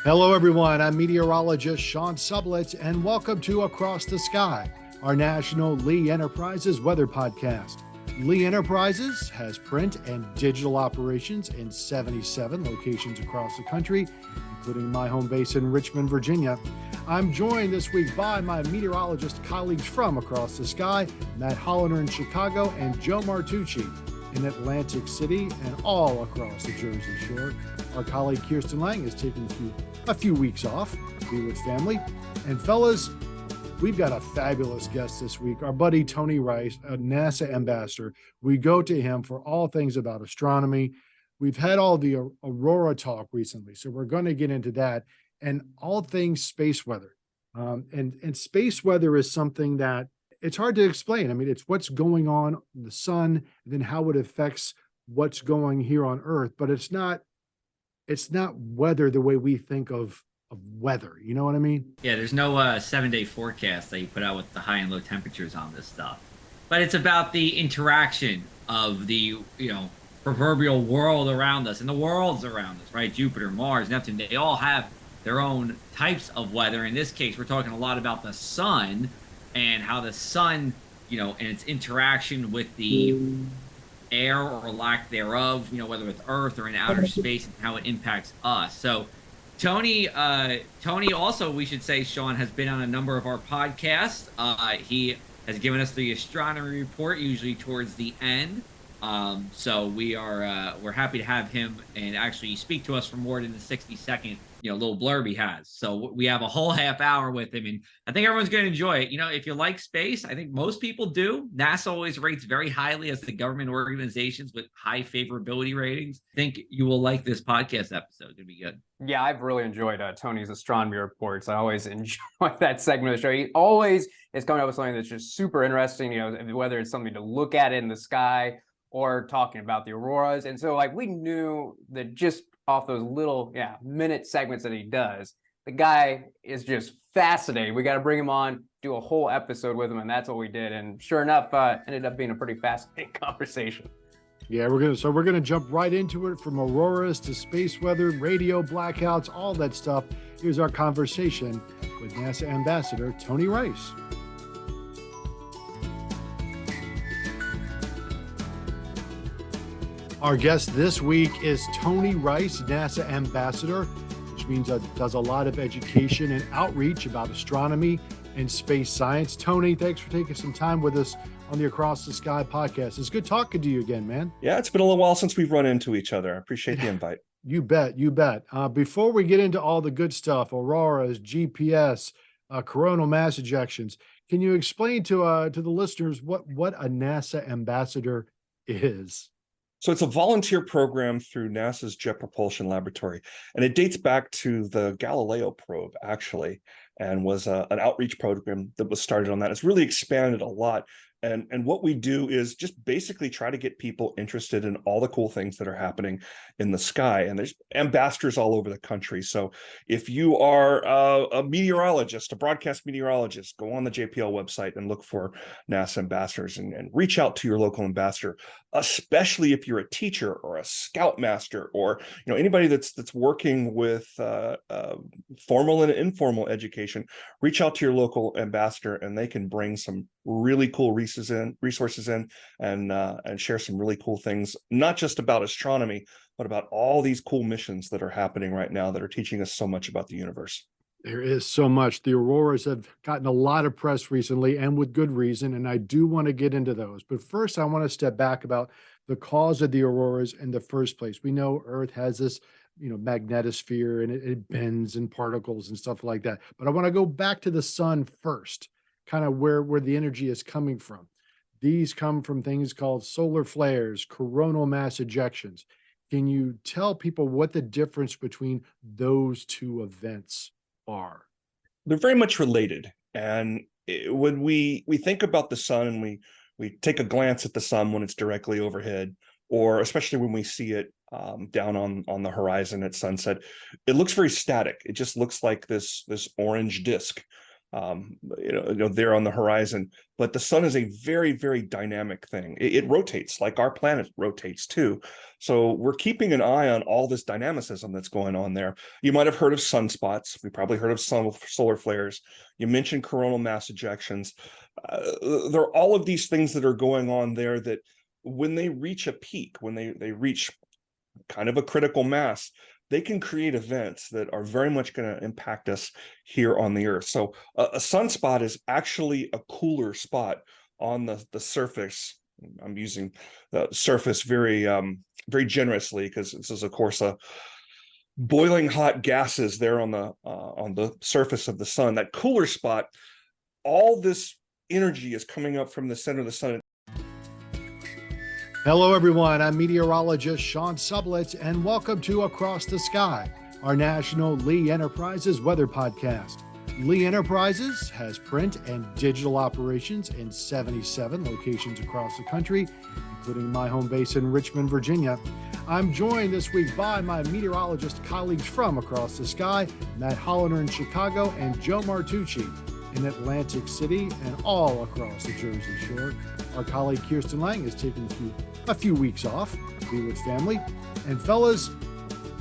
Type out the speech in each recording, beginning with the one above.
Hello, everyone. I'm meteorologist Sean Sublette, and welcome to Across the Sky, our national Lee Enterprises weather podcast. Lee Enterprises has print and digital operations in 77 locations across the country, including my home base in Richmond, Virginia. I'm joined this week by my meteorologist colleagues from Across the Sky, Matt Holiner in Chicago and Joe Martucci in Atlantic City and all across the Jersey Shore. Our colleague Kirsten is taking a few weeks off to be with family. And fellas, we've got a fabulous guest this week, our buddy Tony Rice, a NASA ambassador. We go to him for all things about astronomy. We've had all the Aurora talk recently, so we're going to get into that and all things space weather. And space weather is something that it's hard to explain. I mean, it's what's going on in the sun, and then how it affects what's going here on Earth, but it's not weather the way we think of weather. You know what I mean? Yeah, there's no 7-day forecast that you put out with the high and low temperatures on this stuff. But it's about the interaction of the, proverbial world around us and the worlds around us, right? Jupiter, Mars, Neptune, they all have their own types of weather. In this case, we're talking a lot about the sun and how the sun, and its interaction with the air or lack thereof, whether it's Earth or in outer space, and how it impacts us. So Tony also, we should say, Sean, has been on a number of our podcasts. He has given us the astronomy report, usually towards the end. So we're happy to have him and actually speak to us for more than the 60-second little blurb he has. So we have a whole half hour with him, and I think everyone's going to enjoy it. If you like space, I think most people do. NASA always rates very highly as the government organizations with high favorability ratings. I think you will like this podcast episode. It'll be good. Yeah, I've really enjoyed Tony's astronomy reports. I always enjoy that segment of the show. He always is coming up with something that's just super interesting, whether it's something to look at in the sky or talking about the auroras. And so we knew that just off those little minute segments that he does, the guy is just fascinating. We got to bring him on, do a whole episode with him, and that's what we did. And sure enough, ended up being a pretty fascinating conversation. Yeah, we're gonna jump right into it, from auroras to space weather, radio blackouts, all that stuff. Here's our conversation with NASA Ambassador Tony Rice. Our guest this week is Tony Rice, NASA Ambassador, which means does a lot of education and outreach about astronomy and space science. Tony, thanks for taking some time with us on the Across the Sky podcast. It's good talking to you again, man. Yeah, it's been a little while since we've run into each other. I appreciate the invite. You bet. Before we get into all the good stuff, auroras, GPS, coronal mass ejections, can you explain to the listeners what a NASA ambassador is? So it's a volunteer program through NASA's Jet Propulsion Laboratory, and it dates back to the Galileo probe, actually, and was an outreach program that was started on that. It's really expanded a lot. And what we do is just basically try to get people interested in all the cool things that are happening in the sky. And there's ambassadors all over the country. So if you are a meteorologist, a broadcast meteorologist, go on the JPL website and look for NASA ambassadors and reach out to your local ambassador, especially if you're a teacher or a scoutmaster or anybody that's working with formal and informal education. Reach out to your local ambassador, and they can bring some really cool resources in and share some really cool things, not just about astronomy, but about all these cool missions that are happening right now that are teaching us so much about the universe. There is so much. The auroras have gotten a lot of press recently, and with good reason, and I do want to get into those. But first, I want to step back about the cause of the auroras in the first place. We know Earth has this magnetosphere, and it bends in particles and stuff like that. But I want to go back to the sun first, kind of where the energy is coming from. These come from things called solar flares, coronal mass ejections. Can you tell people what the difference between those two events are? They're very much related. And when we think about the sun and we take a glance at the sun when it's directly overhead, or especially when we see it down on the horizon at sunset, it looks very static. It just looks like this orange disk. there on the horizon. But the sun is a very, very dynamic thing. It rotates like our planet rotates too. So we're keeping an eye on all this dynamicism that's going on there. You might have heard of sunspots. We probably heard of some solar flares. You mentioned coronal mass ejections. There are all of these things that are going on there that when they reach a peak, when they reach kind of a critical mass, they can create events that are very much going to impact us here on the Earth. So a sunspot is actually a cooler spot on the surface. I'm using the surface very very generously because this is, of course, a boiling hot gases there on the surface of the sun. That cooler spot, all this energy is coming up from the center of the sun. Hello, everyone. I'm meteorologist Sean Sublette, and welcome to Across the Sky, our national Lee Enterprises weather podcast. Lee Enterprises has print and digital operations in 77 locations across the country, including my home base in Richmond, Virginia. I'm joined this week by my meteorologist colleagues from Across the Sky, Matt Holiner in Chicago and Joe Martucci in Atlantic City and all across the Jersey Shore. Our colleague Kirsten is taking a few weeks off to be with family. And fellas,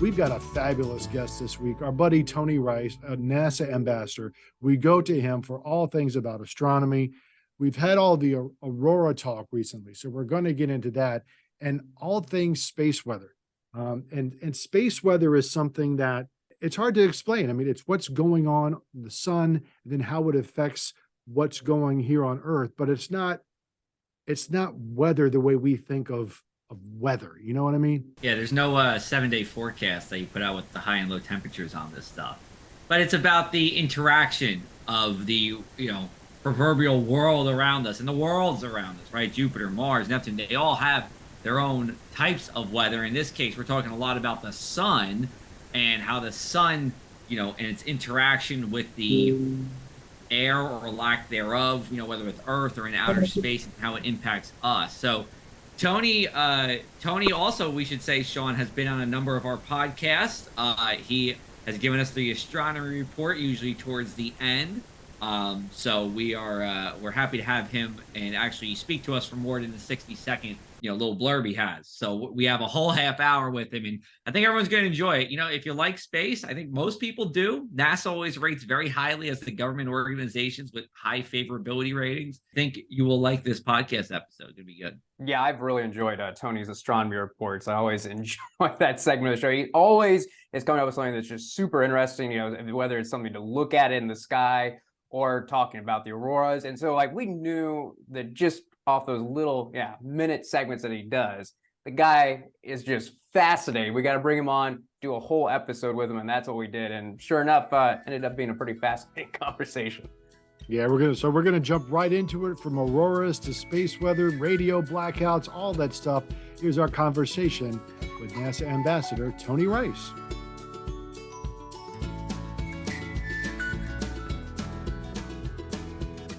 we've got a fabulous guest this week, our buddy Tony Rice, a NASA ambassador. We go to him for all things about astronomy. We've had all the Aurora talk recently, so we're going to get into that and all things space weather. And space weather is something that it's hard to explain. I mean, it's what's going on in the sun, and then how it affects what's going here on Earth, but it's not weather the way we think of weather. You know what I mean? Yeah, there's no 7-day forecast that you put out with the high and low temperatures on this stuff. But it's about the interaction of the, proverbial world around us and the worlds around us, right? Jupiter, Mars, Neptune, they all have their own types of weather. In this case, we're talking a lot about the sun and how the sun, and its interaction with the air or lack thereof, whether it's Earth or in outer space, and how it impacts us. So Tony also, we should say, Sean, has been on a number of our podcasts. He has given us the astronomy report, usually towards the end. So we're happy to have him and actually speak to us for more than the 60-second little blurb he has. So we have a whole half hour with him, and I think everyone's going to enjoy it. If you like space, I think most people do. NASA always rates very highly as the government organizations with high favorability ratings. I think you will like this podcast episode. It'll be good. Yeah, I've really enjoyed Tony's astronomy reports. I always enjoy that segment of the show. He always is coming up with something that's just super interesting, whether it's something to look at in the sky or talking about the auroras. And so we knew that just off those little minute segments that he does, the guy is just fascinating. We got to bring him on, do a whole episode with him, and that's what we did. And sure enough, ended up being a pretty fascinating conversation. Yeah, we're gonna jump right into it, from auroras to space weather, radio blackouts, all that stuff. Here's our conversation with NASA Ambassador Tony Rice.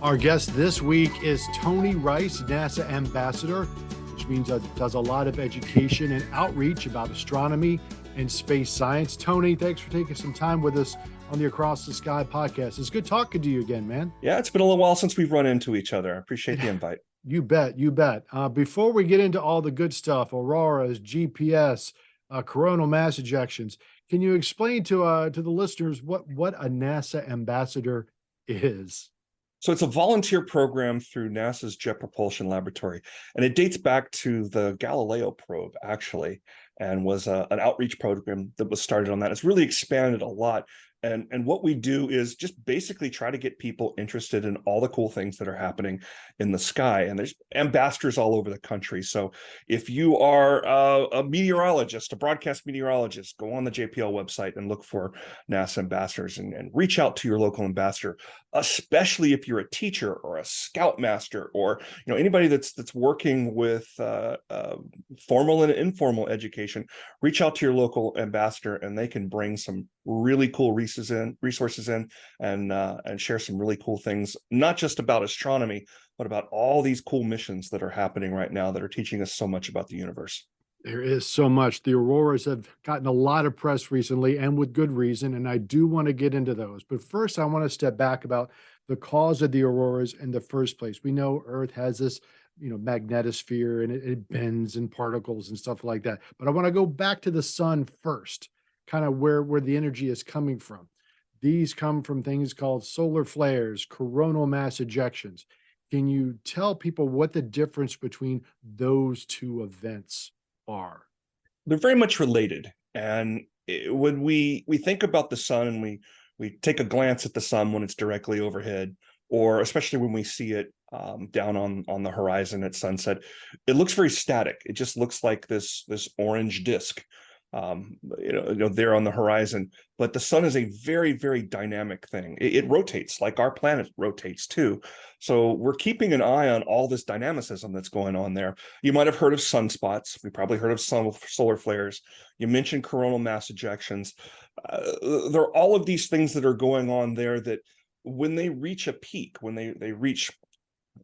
Our guest this week is Tony Rice, NASA Ambassador, which means does a lot of education and outreach about astronomy and space science. Tony, thanks for taking some time with us on the Across the Sky podcast. It's good talking to you again, man. Yeah, it's been a little while since we've run into each other. I appreciate the invite. You bet. Before we get into all the good stuff, auroras, GPS, coronal mass ejections, can you explain to the listeners what a NASA ambassador is? So it's a volunteer program through NASA's Jet Propulsion Laboratory, and it dates back to the Galileo probe, actually, and was an outreach program that was started on that. It's really expanded a lot. And what we do is just basically try to get people interested in all the cool things that are happening in the sky. And there's ambassadors all over the country. So if you are a meteorologist, a broadcast meteorologist, go on the JPL website and look for NASA ambassadors and reach out to your local ambassador, especially if you're a teacher or a scoutmaster or anybody that's working with formal and informal education. Reach out to your local ambassador, and they can bring some really cool resources in and share some really cool things, not just about astronomy, but about all these cool missions that are happening right now that are teaching us so much about the universe. There is so much. The auroras have gotten a lot of press recently, and with good reason, and I do want to get into those. But first, I want to step back about the cause of the auroras in the first place. We know Earth has this, magnetosphere, and it bends in particles and stuff like that. But I want to go back to the sun first, kind of where the energy is coming from. These come from things called solar flares, coronal mass ejections. Can you tell people what the difference between those two events are? They're very much related. And when we think about the sun and we take a glance at the sun when it's directly overhead, or especially when we see it down on the horizon at sunset, it looks very static. It just looks like this orange disk, there on the horizon. But the sun is a very, very dynamic thing. It rotates like our planet rotates too. So we're keeping an eye on all this dynamicism that's going on there. You might have heard of sunspots. We probably heard of some solar flares. You mentioned coronal mass ejections. There are all of these things that are going on there that when they reach a peak, when they reach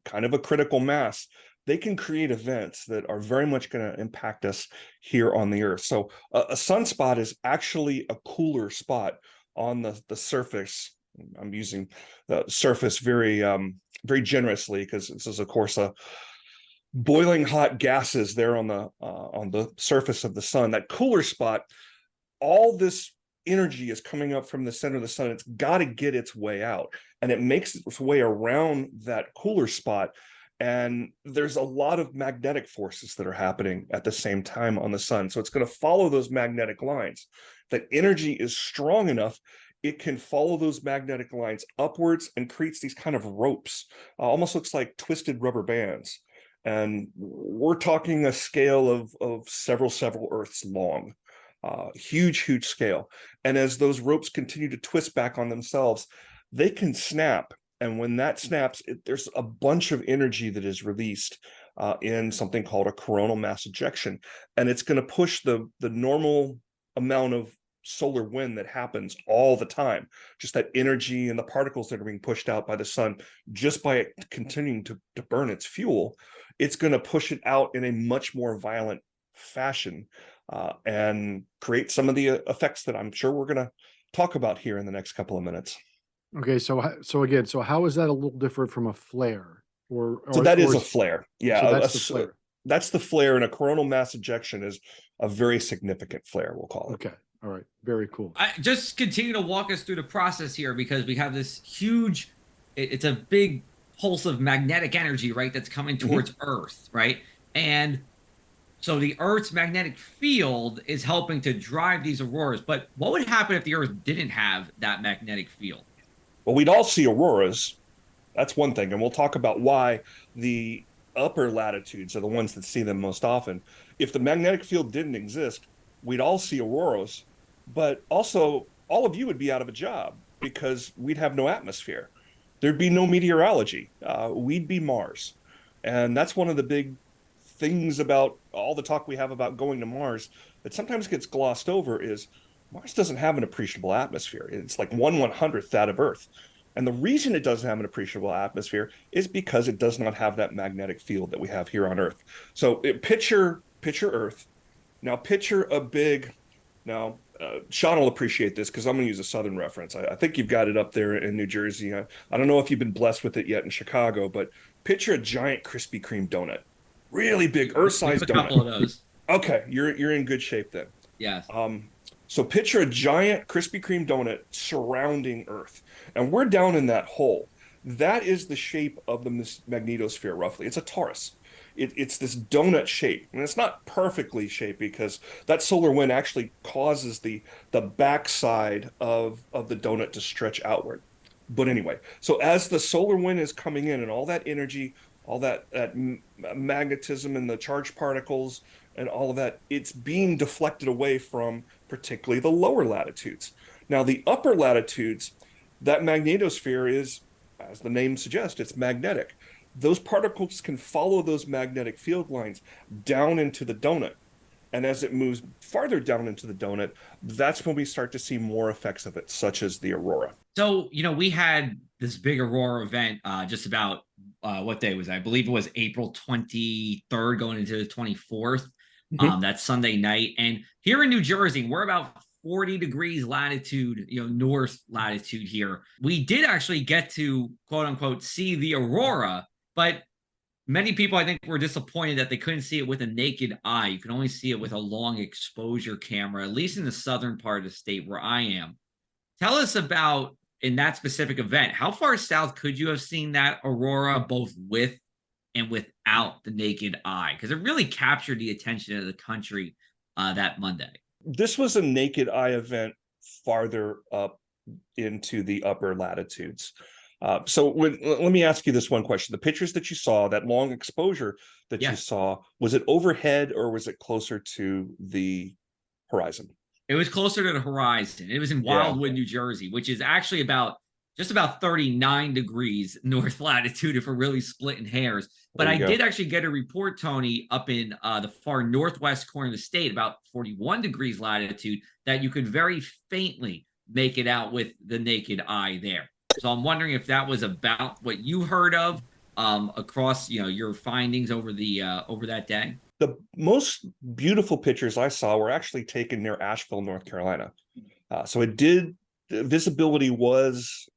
kind of a critical mass, they can create events that are very much going to impact us here on the Earth. So a sunspot is actually a cooler spot on the surface. I'm using the surface very very generously because this is, of course, a boiling hot gases there on the surface of the sun. That cooler spot, all this energy is coming up from the center of the sun. It's got to get its way out, and it makes its way around that cooler spot. And there's a lot of magnetic forces that are happening at the same time on the sun. So it's going to follow those magnetic lines. That energy is strong enough, it can follow those magnetic lines upwards and creates these kind of ropes. Almost looks like twisted rubber bands. And we're talking a scale of several Earths long. Huge scale. And as those ropes continue to twist back on themselves, they can snap. And when that snaps, there's a bunch of energy that is released in something called a coronal mass ejection. And it's going to push the normal amount of solar wind that happens all the time, just that energy and the particles that are being pushed out by the sun, just by it continuing to burn its fuel, it's going to push it out in a much more violent fashion and create some of the effects that I'm sure we're going to talk about here in the next couple of minutes. Okay, so how is that a little different from a flare? So that is a flare. Yeah, so that's the flare. That's the flare, and a coronal mass ejection is a very significant flare, we'll call it. Okay, all right, very cool. I just continue to walk us through the process here, because we have this huge, it's a big pulse of magnetic energy, right, that's coming towards Earth, right? And so the Earth's magnetic field is helping to drive these auroras. But what would happen if the Earth didn't have that magnetic field? Well, we'd all see auroras. That's one thing. And we'll talk about why the upper latitudes are the ones that see them most often. If the magnetic field didn't exist, we'd all see auroras. But also, all of you would be out of a job because we'd have no atmosphere. There'd be no meteorology. We'd be Mars. And that's one of the big things about all the talk we have about going to Mars that sometimes gets glossed over is Mars doesn't have an appreciable atmosphere. It's like 1/100th that of Earth. And the reason it doesn't have an appreciable atmosphere is because it does not have that magnetic field that we have here on Earth. So picture Earth. Now picture a big, Sean will appreciate this because I'm going to use a Southern reference. I think you've got it up there in New Jersey. I don't know if you've been blessed with it yet in Chicago, but picture a giant Krispy Kreme donut. Really big, Earth-sized donut. A couple of those. Okay, you're in good shape then. Yes. So picture a giant Krispy Kreme donut surrounding Earth, and we're down in that hole. That is the shape of the magnetosphere, roughly. It's a torus. It's this donut shape, and it's not perfectly shaped because that solar wind actually causes the backside of the donut to stretch outward. But anyway, so as the solar wind is coming in and all that energy, all that magnetism and the charged particles and all of that, it's being deflected away from particularly the lower latitudes. Now, the upper latitudes, that magnetosphere is, as the name suggests, it's magnetic. Those particles can follow those magnetic field lines down into the donut. And as it moves farther down into the donut, that's when we start to see more effects of it, such as the aurora. So, we had this big aurora event just about, what day was it? I believe it was April 23rd going into the 24th. That Sunday night. And here in New Jersey, we're about 40 degrees latitude, north latitude here. We did actually get to, quote unquote, see the aurora, but many people, I think, were disappointed that they couldn't see it with a naked eye. You can only see it with a long exposure camera, at least in the southern part of the state where I am. Tell us about, in that specific event, how far south could you have seen that aurora, both with and without the naked eye? Because it really captured the attention of the country that Monday. This was a naked eye event farther up into the upper latitudes. Let me ask you this one question. The pictures that you saw, that long exposure that you saw, was it overhead or was it closer to the horizon? It was closer to the horizon. It was in Wildwood, New Jersey, which is actually just about 39 degrees north latitude if we're really splitting hairs. But I did actually get a report, Tony, up in the far northwest corner of the state, about 41 degrees latitude, that you could very faintly make it out with the naked eye there. So I'm wondering if that was about what you heard of across, your findings over that day. The most beautiful pictures I saw were actually taken near Asheville, North Carolina. So visibility was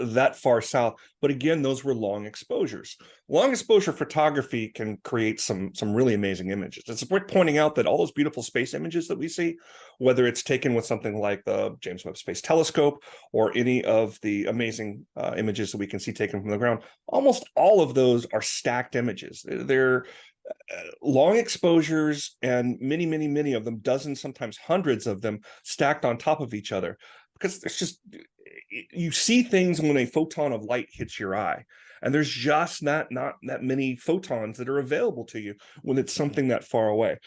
that far south, but again, those were long exposures. Long exposure photography can create some really amazing images. It's worth pointing out that all those beautiful space images that we see, whether it's taken with something like the James Webb Space Telescope or any of the amazing images that we can see taken from the ground, almost all of those are stacked images. They're long exposures, and many of them, dozens, sometimes hundreds of them, stacked on top of each other, because it's just, you see things when a photon of light hits your eye, and there's just not that many photons that are available to you when it's something that far away.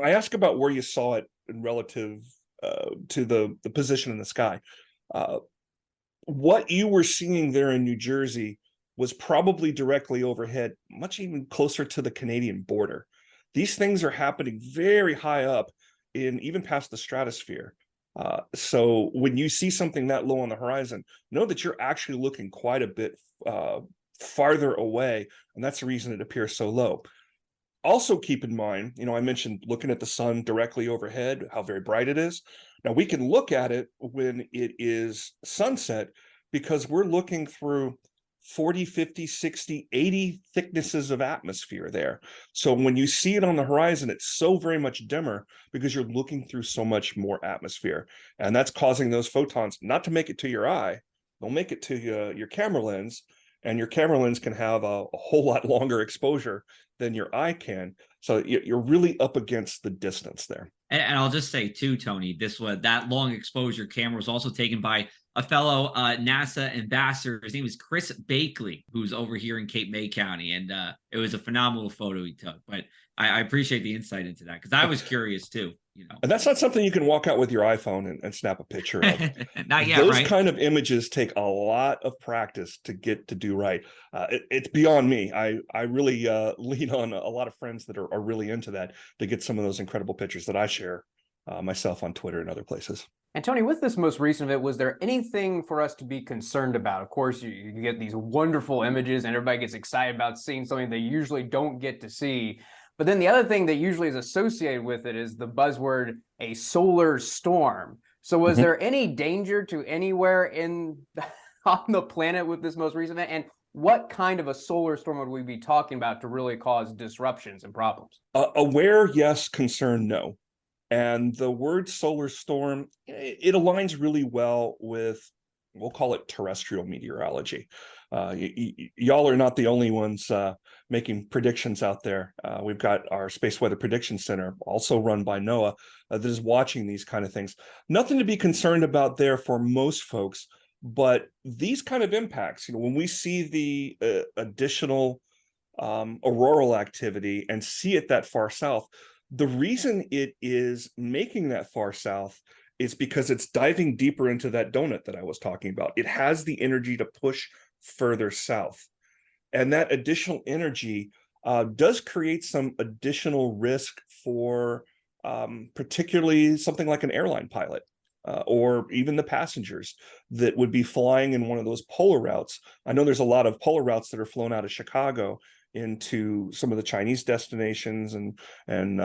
I ask about where you saw it in relative to the position in the sky. What you were seeing there in New Jersey was probably directly overhead, much even closer to the Canadian border. These things are happening very high up, even past the stratosphere. So when you see something that low on the horizon, know that you're actually looking quite a bit farther away, and that's the reason it appears so low. Also keep in mind, I mentioned looking at the sun directly overhead, how very bright it is. Now we can look at it when it is sunset, because we're looking through 40, 50, 60, 80 thicknesses of atmosphere there. So when you see it on the horizon, it's so very much dimmer because you're looking through so much more atmosphere. And that's causing those photons not to make it to your eye. They'll make it to your camera lens, and your camera lens can have a whole lot longer exposure than your eye can. So you're really up against the distance there. And I'll just say too, Tony, that long exposure camera was also taken by a fellow NASA ambassador. His name is Chris Bakley, who's over here in Cape May County. And it was a phenomenal photo he took. But I appreciate the insight into that, because I was curious too. And that's not something you can walk out with your iPhone and snap a picture of. Not yet, Those right? kind of images take a lot of practice to do right. It's beyond me. I really lean on a lot of friends that are really into that to get some of those incredible pictures that I share myself on Twitter and other places. And Tony, with this most recent event, was there anything for us to be concerned about? Of course, you get these wonderful images and everybody gets excited about seeing something they usually don't get to see. But then the other thing that usually is associated with it is the buzzword, a solar storm. So was there any danger to anywhere on the planet with this most recent event? And what kind of a solar storm would we be talking about to really cause disruptions and problems? Aware, yes. Concern, no. And the word solar storm, it aligns really well with, we'll call it terrestrial meteorology. Y'all are not the only ones making predictions out there. We've got our Space Weather Prediction Center, also run by NOAA, that is watching these kind of things. Nothing to be concerned about there for most folks, but these kind of impacts, when we see the additional auroral activity and see it that far south, the reason it is making that far south is because it's diving deeper into that donut that I was talking about. It has the energy to push further south. And that additional energy does create some additional risk for particularly something like an airline pilot or even the passengers that would be flying in one of those polar routes. I know there's a lot of polar routes that are flown out of Chicago into some of the Chinese destinations and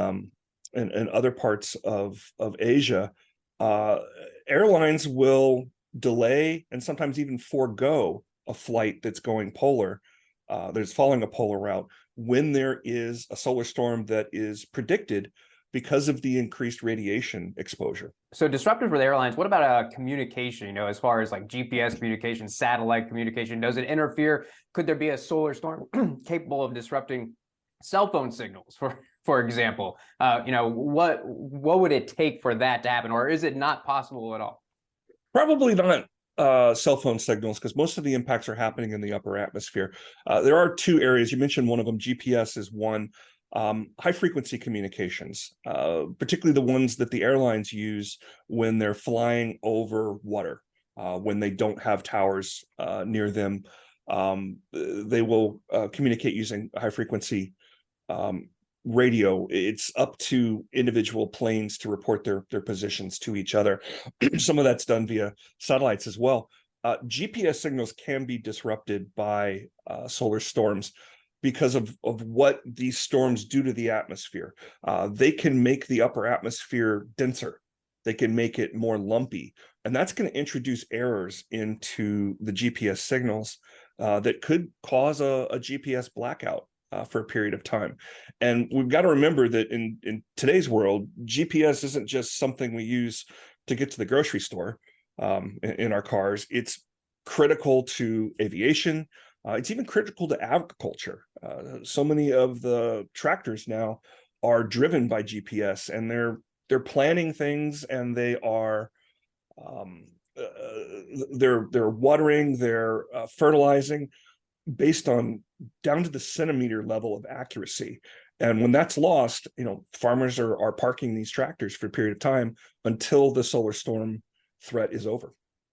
other parts of Asia. uh, airlines will delay and sometimes even forego a flight that's going polar, that's following a polar route, when there is a solar storm that is predicted because of the increased radiation exposure. So disruptive for the airlines, what about communication, as far as like GPS communication, satellite communication? Does it interfere? Could there be a solar storm capable of disrupting cell phone signals, for example? What would it take for that to happen? Or is it not possible at all? Probably not cell phone signals, because most of the impacts are happening in the upper atmosphere. There are two areas. You mentioned one of them. GPS is one. High frequency communications, particularly the ones that the airlines use when they're flying over water, when they don't have towers near them. They will communicate using high frequency radio. It's up to individual planes to report their positions to each other. Some of that's done via satellites as well. GPS signals can be disrupted by solar storms because of what these storms do to the atmosphere. They can make the upper atmosphere denser. They can make it more lumpy. And that's going to introduce errors into the GPS signals that could cause a GPS blackout for a period of time. And we've got to remember that in today's world, GPS isn't just something we use to get to the grocery store in our cars. It's critical to aviation. It's even critical to agriculture. So many of the tractors now are driven by GPS, and they're planning things, and they are they're watering, they're fertilizing based on down to the centimeter level of accuracy. And when that's lost, farmers are parking these tractors for a period of time until the solar storm threat is over.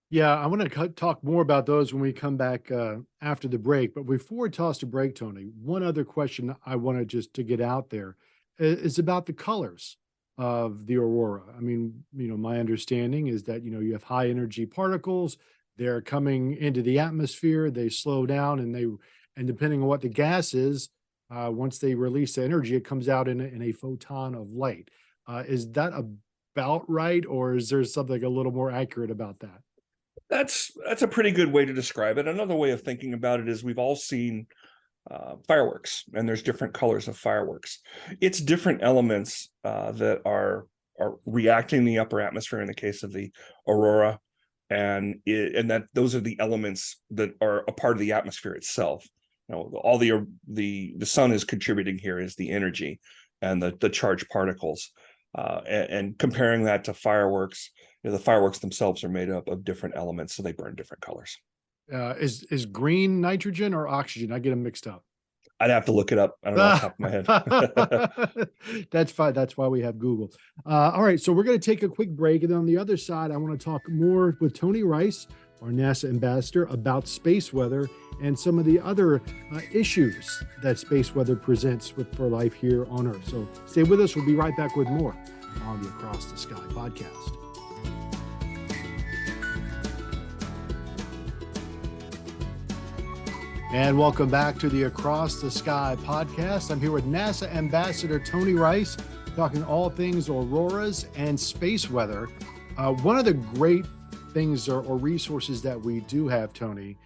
Yeah, I want to talk more about those when we come back after the break. But before we toss to break, Tony, one other question I wanted just to get out there is about the colors of the aurora. I mean, my understanding is that, you have high energy particles. They're coming into the atmosphere. They slow down, and depending on what the gas is, once they release the energy, it comes out in a photon of light. Is that about right, or is there something a little more accurate about that? That's a pretty good way to describe it. Another way of thinking about it is we've all seen fireworks, and there's different colors of fireworks. It's different elements that are reacting in the upper atmosphere in the case of the aurora, and that those are the elements that are a part of the atmosphere itself. All the sun is contributing here is the energy and the charged particles, and comparing that to fireworks. The fireworks themselves are made up of different elements, so they burn different colors. Is green nitrogen or oxygen? I get them mixed up. I'd have to look it up. I don't know off the top of my head. That's fine. That's why we have Google. All right. So we're going to take a quick break. And then on the other side, I want to talk more with Tony Rice, our NASA ambassador, about space weather and some of the other issues that space weather presents for life here on Earth. So stay with us. We'll be right back with more on the Across the Sky podcast. And welcome back to the Across the Sky podcast. I'm here with NASA Ambassador Tony Rice, talking all things auroras and space weather. One of the great things or resources that we do have, Tony,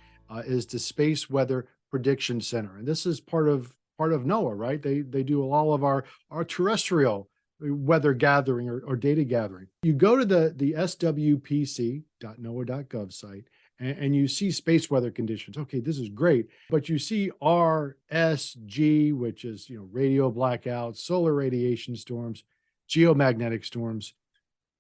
is the Space Weather Prediction Center. And this is part of NOAA, right? They do all of our terrestrial weather gathering or data gathering. You go to the swpc.noaa.gov site, and you see space weather conditions. Okay, this is great. But you see RSG, which is, radio blackouts, solar radiation storms, geomagnetic storms.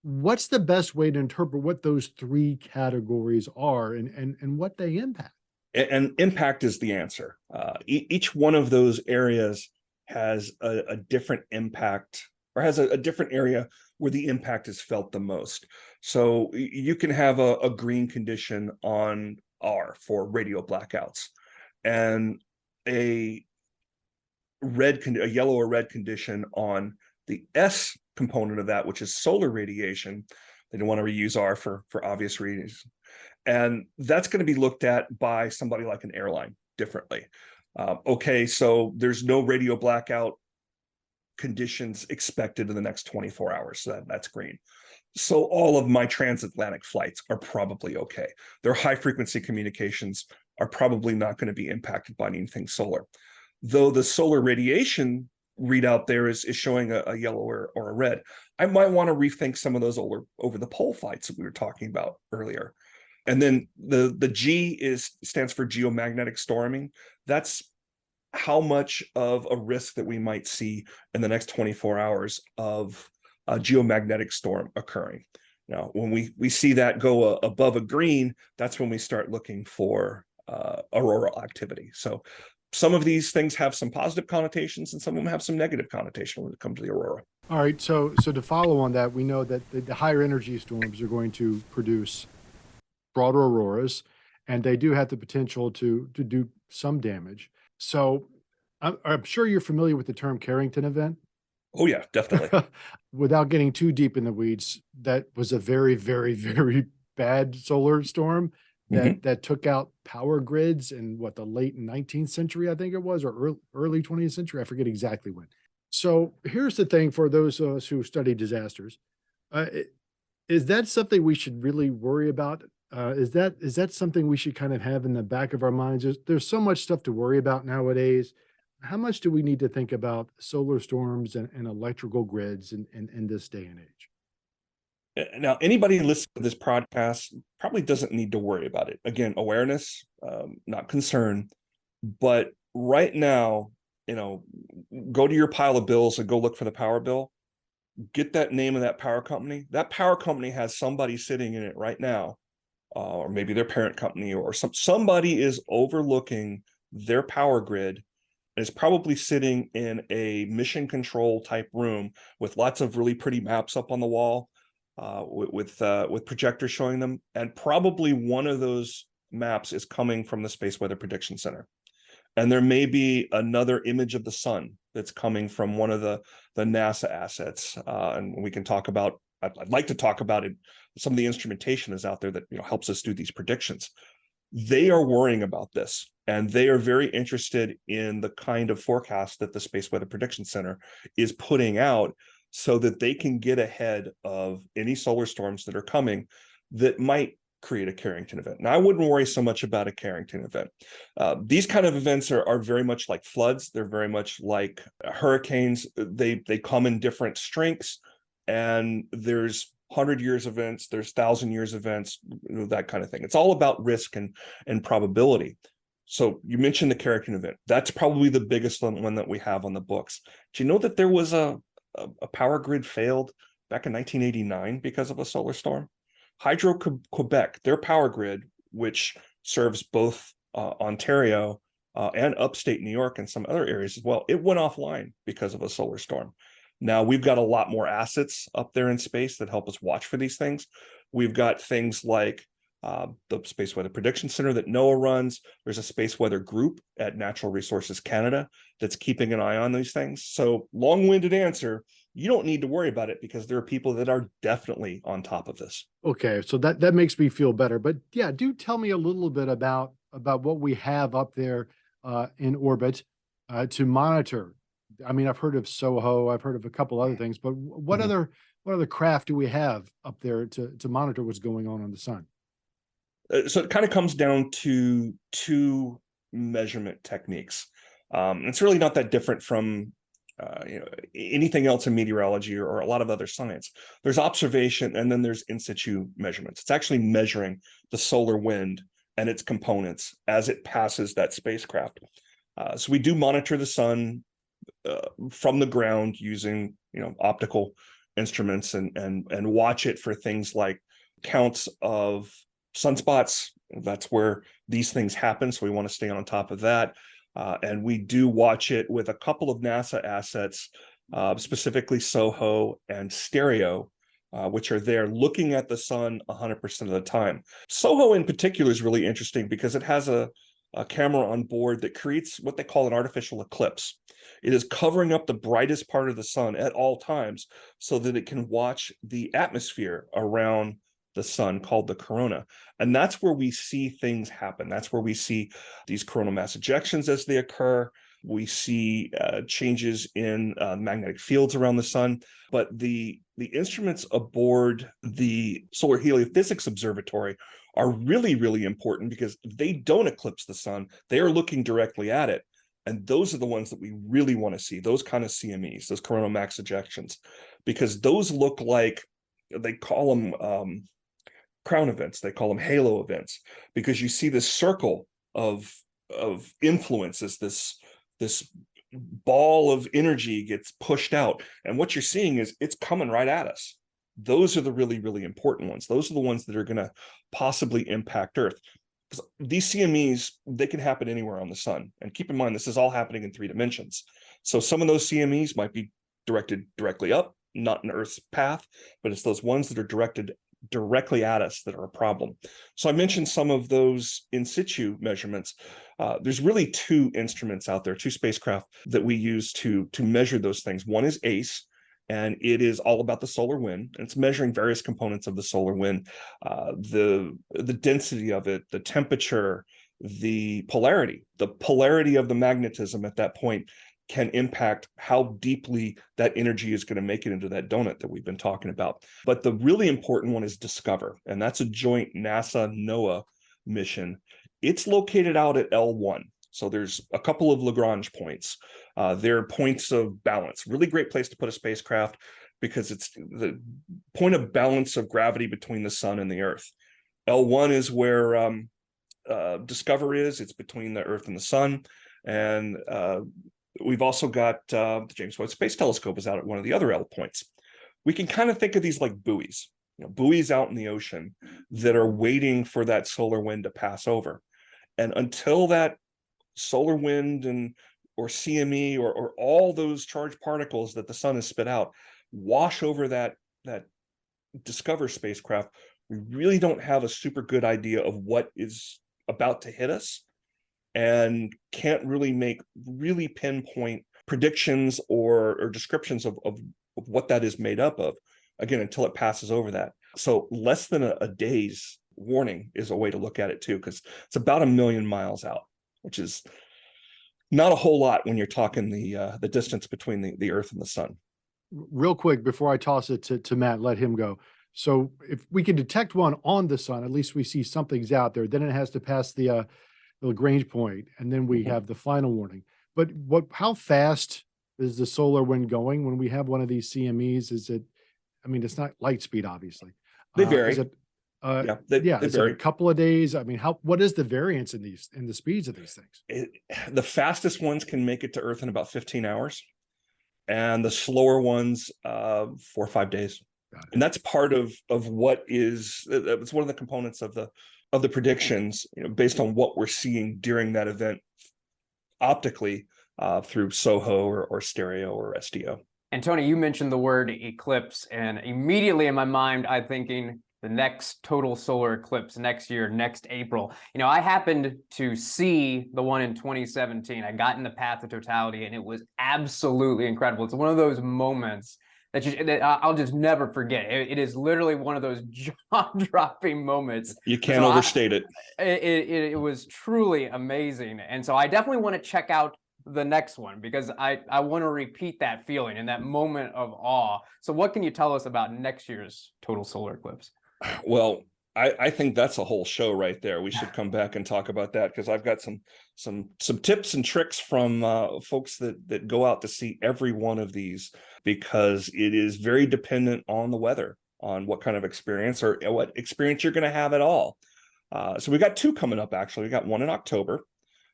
What's the best way to interpret what those three categories are and what they impact? And impact is the answer. Each one of those areas has a different impact, or has a different area where the impact is felt the most. So you can have a green condition on R for radio blackouts, and a yellow or red condition on the S component of that, which is solar radiation. They don't want to reuse R for obvious reasons. And that's going to be looked at by somebody like an airline differently. Okay, so there's no radio blackout conditions expected in the next 24 hours. So that's green. So all of my transatlantic flights are probably okay. Their high frequency communications are probably not going to be impacted by anything solar. Though the solar radiation readout there is showing a yellow or a red, I might want to rethink some of those over the pole flights that we were talking about earlier. And then the G stands for geomagnetic storming. That's how much of a risk that we might see in the next 24 hours of a geomagnetic storm occurring. Now, when we see that go above a green, that's when we start looking for auroral activity. So some of these things have some positive connotations and some of them have some negative connotation when it comes to the aurora. All right, so to follow on that, we know that the higher energy storms are going to produce broader auroras, and they do have the potential to do some damage. So I'm sure you're familiar with the term Carrington event. Oh yeah, definitely. Without getting too deep in the weeds, that was a very, very, very bad solar storm that took out power grids in the late 19th century, I think it was, or early 20th century. I forget exactly when. So here's the thing for those of us who study disasters. Is that something we should really worry about? Is that something we should kind of have in the back of our minds? There's so much stuff to worry about nowadays. How much do we need to think about solar storms and electrical grids in this day and age? Now, anybody listening to this podcast probably doesn't need to worry about it. Again, awareness, not concern. But right now, go to your pile of bills and go look for the power bill. Get that name of that power company. That power company has somebody sitting in it right now, or maybe their parent company, or somebody is overlooking their power grid. Is probably sitting in a mission control type room with lots of really pretty maps up on the wall, with projectors showing them, and probably one of those maps is coming from the Space Weather Prediction Center. And there may be another image of the sun that's coming from one of the NASA assets, and we can talk about. I'd like to talk about it. Some of the instrumentation is out there that helps us do these predictions. They are worrying about this, and they are very interested in the kind of forecast that the Space Weather Prediction Center is putting out so that they can get ahead of any solar storms that are coming that might create a Carrington event. Now, I wouldn't worry so much about a Carrington event. These kind of events are very much like floods. They're very much like hurricanes. They come in different strengths, and there's 100 years events, there's 1,000 years events, that kind of thing. It's all about risk and probability. So you mentioned the Carrington event. That's probably the biggest one that we have on the books. Do you know that there was a power grid failed back in 1989 because of a solar storm? Hydro-Quebec, their power grid, which serves both Ontario and upstate New York and some other areas as well, it went offline because of a solar storm. Now, we've got a lot more assets up there in space that help us watch for these things. We've got things like the Space Weather Prediction Center that NOAA runs. There's a space weather group at Natural Resources Canada that's keeping an eye on these things. So, long-winded answer, you don't need to worry about it because there are people that are definitely on top of this. Okay, so that makes me feel better. But yeah, do tell me a little bit about what we have up there in orbit to monitor. I mean, I've heard of SOHO, I've heard of a couple other things, but what other craft do we have up there to monitor what's going on the sun? So it kind of comes down to two measurement techniques. It's really not that different from anything else in meteorology or a lot of other science. There's observation, and then there's in situ measurements. It's actually measuring the solar wind and its components as it passes that spacecraft. So we do monitor the sun from the ground using optical instruments and watch it for things like counts of sunspots. That's where these things happen, so we want to stay on top of that. And we do watch it with a couple of NASA assets, specifically SOHO and Stereo, which are there looking at the sun 100% of the time. SOHO in particular is really interesting because it has a camera on board that creates what they call an artificial eclipse. It is covering up the brightest part of the sun at all times so that it can watch the atmosphere around the sun, called the corona. And that's where we see things happen. That's where we see these coronal mass ejections as they occur. We see changes in magnetic fields around the sun, but the instruments aboard the Solar Heliophysics Observatory are really, really important because they don't eclipse the sun. They are looking directly at it. And those are the ones that we really want to see, those kind of CMEs, those coronal mass ejections, because those look like, they call them crown events, they call them halo events, because you see this circle of influence as this ball of energy gets pushed out. And what you're seeing is it's coming right at us. Those are the really, really important ones. Those are the ones that are going to possibly impact Earth. Because these CMEs, they can happen anywhere on the sun. And keep in mind, this is all happening in 3 dimensions. So some of those CMEs might be directed directly up, not in Earth's path, but it's those ones that are directed directly at us that are a problem. So I mentioned some of those in situ measurements. There's really 2 instruments out there, 2 spacecraft that we use to measure those things. One is ACE, and it is all about the solar wind. It's measuring various components of the solar wind, the density of it, the temperature, the polarity of the magnetism at that point can impact how deeply that energy is going to make it into that donut that we've been talking about. But the really important one is Discover, and that's a joint NASA-NOAA mission. It's located out at L1. So there's a couple of Lagrange points. They're points of balance. Really great place to put a spacecraft because it's the point of balance of gravity between the sun and the Earth. L1 is where Discover is. It's between the Earth and the sun. And we've also got the James Webb Space Telescope is out at one of the other L points. We can kind of think of these like buoys, buoys out in the ocean that are waiting for that solar wind to pass over. And until that solar wind or CME or all those charged particles that the sun has spit out wash over that Discover spacecraft, we really don't have a super good idea of what is about to hit us, and can't really make really pinpoint predictions or descriptions of what that is made up of, again, until it passes over that. So less than a day's warning is a way to look at it too, because it's about 1 million miles out, which is not a whole lot when you're talking the distance between the Earth and the sun. Real quick, before I toss it to Matt, let him go. So if we can detect one on the sun, at least we see something's out there. Then it has to pass the Lagrange point, and then we have the final warning. But how fast is the solar wind going when we have one of these CMEs? Is it, I mean, it's not light speed, obviously. They vary. Is it, they is vary. it a couple of days? I mean, what is the variance in the speeds of these things? The fastest ones can make it to Earth in about 15 hours, and the slower ones 4 or 5 days. And that's part of what is, it's one of the components of the predictions, based on what we're seeing during that event optically through SOHO or stereo or SDO. And Tony, you mentioned the word eclipse, and immediately in my mind, I'm thinking the next total solar eclipse next year, next April. I happened to see the one in 2017. I got in the path of totality, and it was absolutely incredible. It's one of those moments that I'll just never forget. It is literally one of those jaw-dropping moments. You can't overstate it. It was truly amazing. And so I definitely want to check out the next one because I want to repeat that feeling and that moment of awe. So what can you tell us about next year's total solar eclipse? Well, I think that's a whole show right there. We should come back and talk about that because I've got some tips and tricks from folks that go out to see every one of these, because it is very dependent on the weather, on what kind of experience or what experience you're going to have at all. So we got 2 coming up, actually. We got one in October,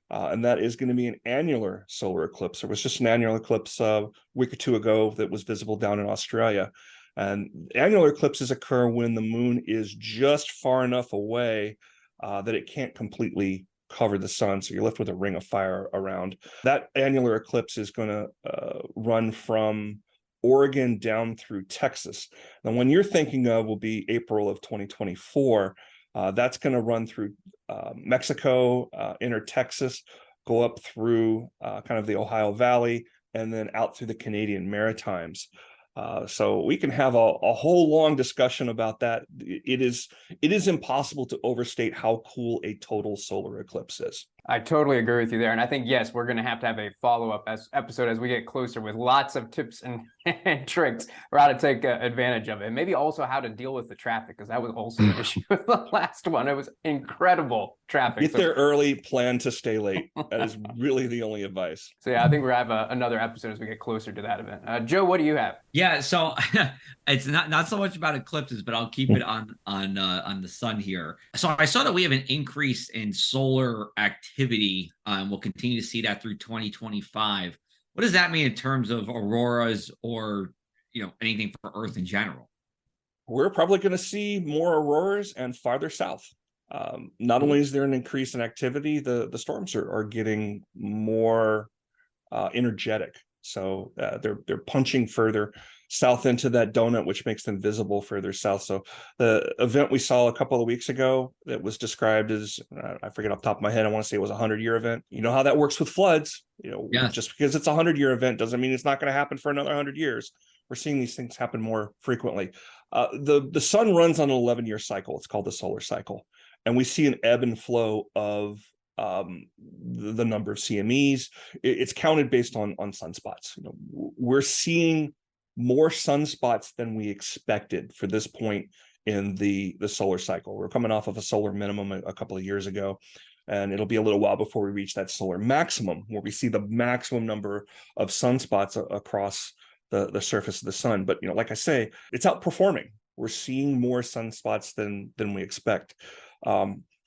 and that is going to be an annular solar eclipse. There was just an annular eclipse a week or 2 ago that was visible down in Australia. And annular eclipses occur when the moon is just far enough away that it can't completely cover the sun. So you're left with a ring of fire around. That annular eclipse is going to run from Oregon down through Texas. Now, when you're thinking of will be April of 2024, that's going to run through Mexico, enter Texas, go up through kind of the Ohio Valley, and then out through the Canadian Maritimes. So we can have a whole long discussion about that. It is impossible to overstate how cool a total solar eclipse is. I totally agree with you there. And I think, yes, we're going to have a follow-up episode as we get closer with lots of tips and tricks for how to take advantage of it. Maybe also how to deal with the traffic, because that was also an issue with the last one. It was incredible traffic. Get there early, plan to stay late. That is really the only advice. So yeah, I think we'll have another episode as we get closer to that event. Joe, what do you have? Yeah, so it's not so much about eclipses, but I'll keep it on the sun here. So I saw that we have an increase in solar activity. We'll continue to see that through 2025. What does that mean in terms of auroras or anything for Earth in general? We're probably going to see more auroras and farther south. Not only is there an increase in activity, the storms are getting more energetic. So they're punching further south into that donut, which makes them visible further south. So the event we saw a couple of weeks ago that was described as, I forget off the top of my head, I want to say it was a 100-year event. You know how that works with floods. Yes. Just because it's a 100-year event doesn't mean it's not going to happen for another 100 years. We're seeing these things happen more frequently. The sun runs on an 11-year cycle. It's called the solar cycle. And we see an ebb and flow of the number of CMEs. It's counted based on sunspots. We're seeing more sunspots than we expected for this point in the solar cycle. We're coming off of a solar minimum a couple of years ago, and it'll be a little while before we reach that solar maximum, where we see the maximum number of sunspots across the surface of the sun. But like I say, it's outperforming. We're seeing more sunspots than we expect.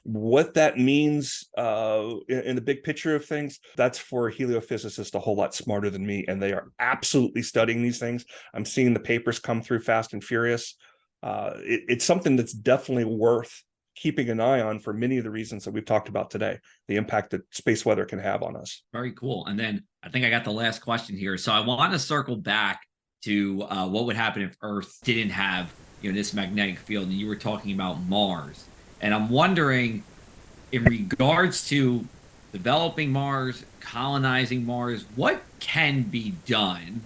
What that means in the big picture of things, that's for heliophysicists a whole lot smarter than me, and they are absolutely studying these things. I'm seeing the papers come through fast and furious. It's something that's definitely worth keeping an eye on for many of the reasons that we've talked about today, the impact that space weather can have on us. Very cool. And then I think I got the last question here. So I want to circle back to what would happen if Earth didn't have this magnetic field, and you were talking about Mars. And I'm wondering, in regards to developing Mars, colonizing Mars, what can be done?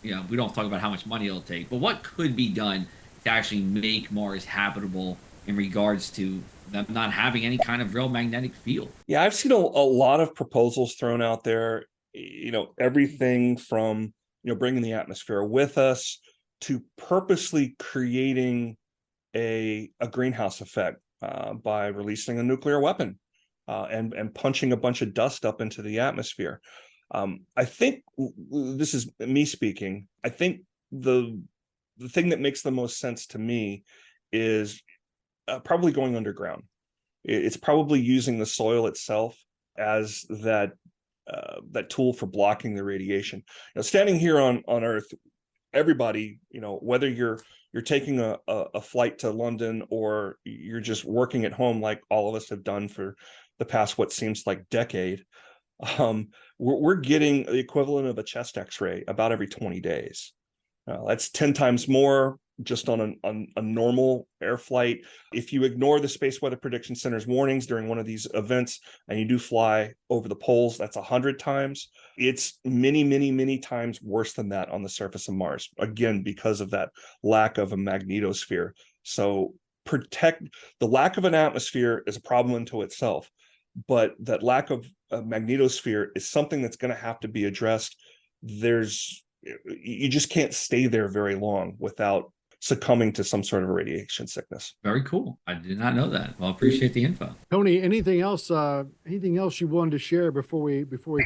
We don't talk about how much money it'll take, but what could be done to actually make Mars habitable in regards to them not having any kind of real magnetic field? Yeah, I've seen a lot of proposals thrown out there, everything from, bringing the atmosphere with us to purposely creating a greenhouse effect by releasing a nuclear weapon and punching a bunch of dust up into the atmosphere. I think, this is me speaking, I think the thing that makes the most sense to me is probably going underground. It's probably using the soil itself as that tool for blocking the radiation. Standing here on Earth, everybody, whether you're taking a flight to London or you're just working at home like all of us have done for the past what seems like decade, we're getting the equivalent of a chest X-ray about every 20 days. That's 10 times more just on a normal air flight. If you ignore the Space Weather Prediction Center's warnings during one of these events and you do fly over the poles, that's 100 times. It's many, many, many times worse than that on the surface of Mars, again, because of that lack of a magnetosphere. So the lack of an atmosphere is a problem unto itself, but that lack of a magnetosphere is something that's going to have to be addressed. You just can't stay there very long without succumbing to some sort of radiation sickness. Very cool. I did not know that. Well, I appreciate the info. Tony, anything else you wanted to share before we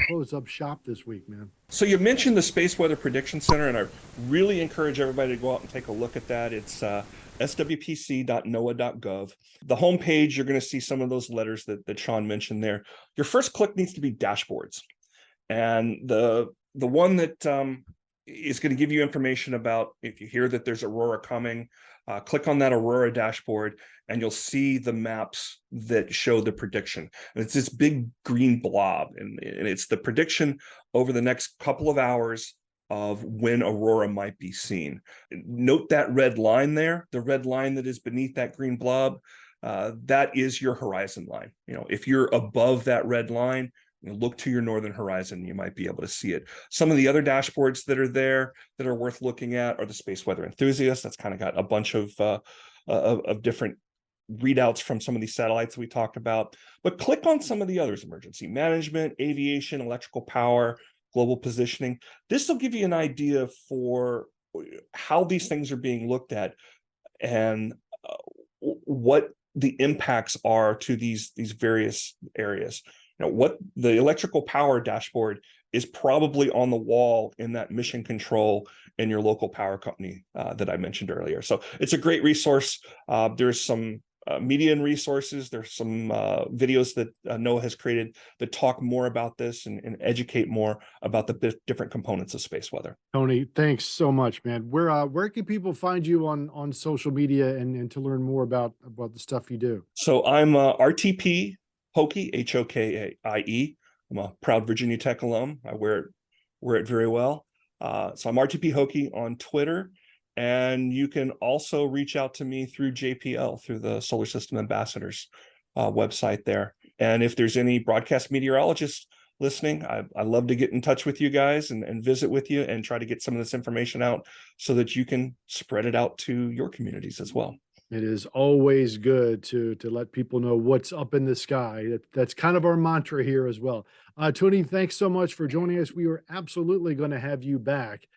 close up shop this week, man? So you mentioned the Space Weather Prediction Center, and I really encourage everybody to go out and take a look at that. It's swpc.noaa.gov. The homepage, you're going to see some of those letters that Sean mentioned there. Your first click needs to be dashboards. And the one that is going to give you information about if you hear that there's aurora coming, click on that aurora dashboard and you'll see the maps that show the prediction. And it's this big green blob, and it's the prediction over the next couple of hours of when aurora might be seen. Note that red line there, the red line that is beneath that green blob, that is your horizon line. If you're above that red line, look to your northern horizon, you might be able to see it. Some of the other dashboards that are there that are worth looking at are the Space Weather Enthusiast. That's kind of got a bunch of different readouts from some of these satellites we talked about, but click on some of the others: emergency management, aviation, electrical power, global positioning. This will give you an idea for how these things are being looked at and what the impacts are to these various areas. What the electrical power dashboard is probably on the wall in that mission control in your local power company that I mentioned earlier. So it's a great resource. There's some media and resources. There's some videos that NOAA has created that talk more about this and educate more about the different components of space weather. Tony, thanks so much, man. Where can people find you on social media and to learn more about the stuff you do? So I'm RTP Hokie, Hokie. I'm a proud Virginia Tech alum. I wear it very well. So I'm RTP Hokie on Twitter. And you can also reach out to me through JPL, through the Solar System Ambassadors website there. And if there's any broadcast meteorologists listening, I love to get in touch with you guys and visit with you and try to get some of this information out so that you can spread it out to your communities as well. It is always good to let people know what's up in the sky. That's kind of our mantra here as well. Tony, thanks so much for joining us. We are absolutely going to have you back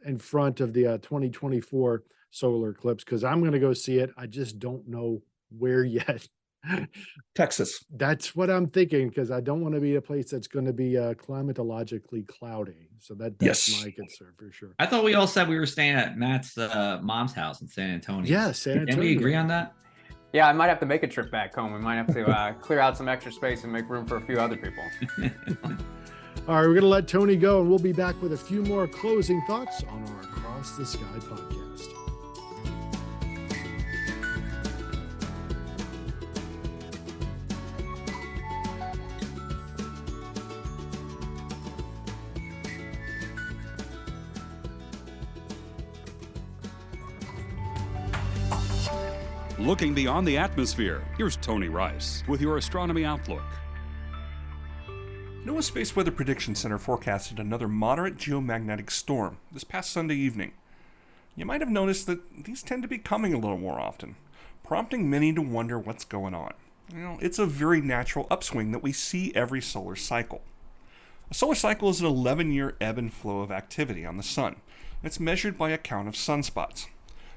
in front of the 2024 solar eclipse, because I'm going to go see it. I just don't know where yet. Texas. That's what I'm thinking, because I don't want to be a place that's going to be climatologically cloudy. So that's Yes. my concern for sure. I thought we all said we were staying at Matt's mom's house in San Antonio. Yeah, San Antonio. Can we agree on that? Yeah, I might have to make a trip back home. We might have to clear out some extra space and make room for a few other people. All right, we're going to let Tony go, and we'll be back with a few more closing thoughts on our Across the Sky podcast. Looking beyond the atmosphere, here's Tony Rice with your Astronomy Outlook. NOAA Space Weather Prediction Center forecasted another moderate geomagnetic storm this past Sunday evening. You might have noticed that these tend to be coming a little more often, prompting many to wonder what's going on. It's a very natural upswing that we see every solar cycle. A solar cycle is an 11-year ebb and flow of activity on the sun. It's measured by a count of sunspots.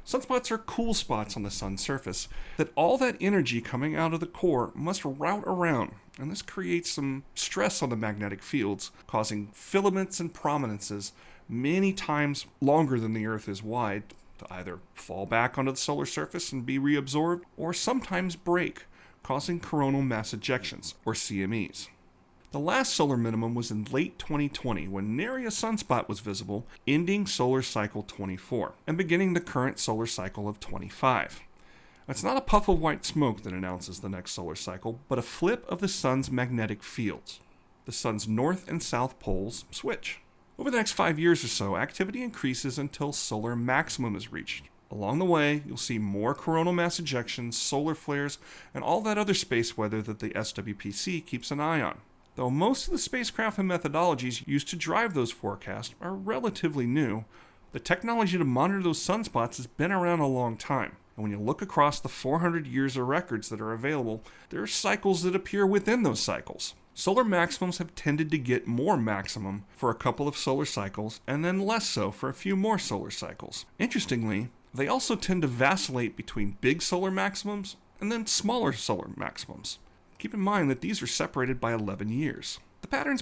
Sunspots are cool spots on the sun's surface that all that energy coming out of the core must route around, and this creates some stress on the magnetic fields, causing filaments and prominences many times longer than the Earth is wide to either fall back onto the solar surface and be reabsorbed, or sometimes break, causing coronal mass ejections, or CMEs. The last solar minimum was in late 2020 when nary a sunspot was visible, ending solar cycle 24 and beginning the current solar cycle of 25. It's not a puff of white smoke that announces the next solar cycle, but a flip of the sun's magnetic fields. The sun's north and south poles switch. Over the next 5 years or so, activity increases until solar maximum is reached. Along the way, you'll see more coronal mass ejections, solar flares, and all that other space weather that the SWPC keeps an eye on. Though most of the spacecraft and methodologies used to drive those forecasts are relatively new, the technology to monitor those sunspots has been around a long time. And when you look across the 400 years of records that are available, there are cycles that appear within those cycles. Solar maximums have tended to get more maximum for a couple of solar cycles, and then less so for a few more solar cycles. Interestingly, they also tend to vacillate between big solar maximums and then smaller solar maximums. Keep in mind that these are separated by 11 years. The patterns